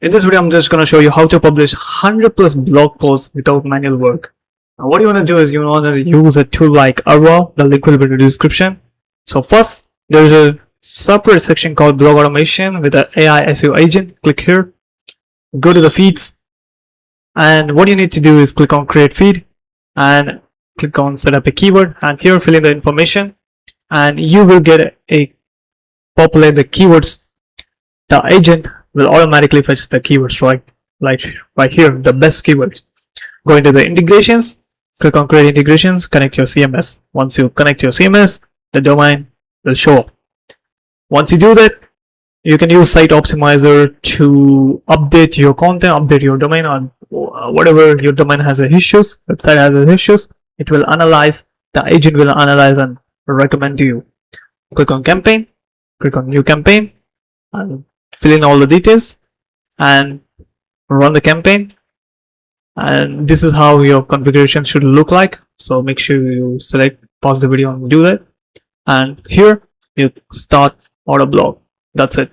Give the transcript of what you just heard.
In this video, I'm just going to show you how to publish 100 plus blog posts without manual work. Now, what you want to do is you want to use a tool like Arwa. The link will be in the description. So first, there is a separate section called blog automation with the AI SEO agent. Click here, go to the feeds, and what you need to do is click on create feed and click on set up a keyword, and here fill in the information, and you will get a populate the keywords. The agent will automatically fetch the keywords right here, the best keywords. Go into the integrations, click on create integrations, connect your CMS. Once you connect your CMS, the domain will show up. Once you do that, you can use Site Optimizer to update your content, update your domain on whatever your domain has issues, website has issues. It will analyze, the agent will analyze and recommend to you. Click on campaign, click on new campaign, and fill in all the details and run the campaign. And this is how your configuration should look like. So make sure you select, pause the video and do that. And here you start auto blog. That's it.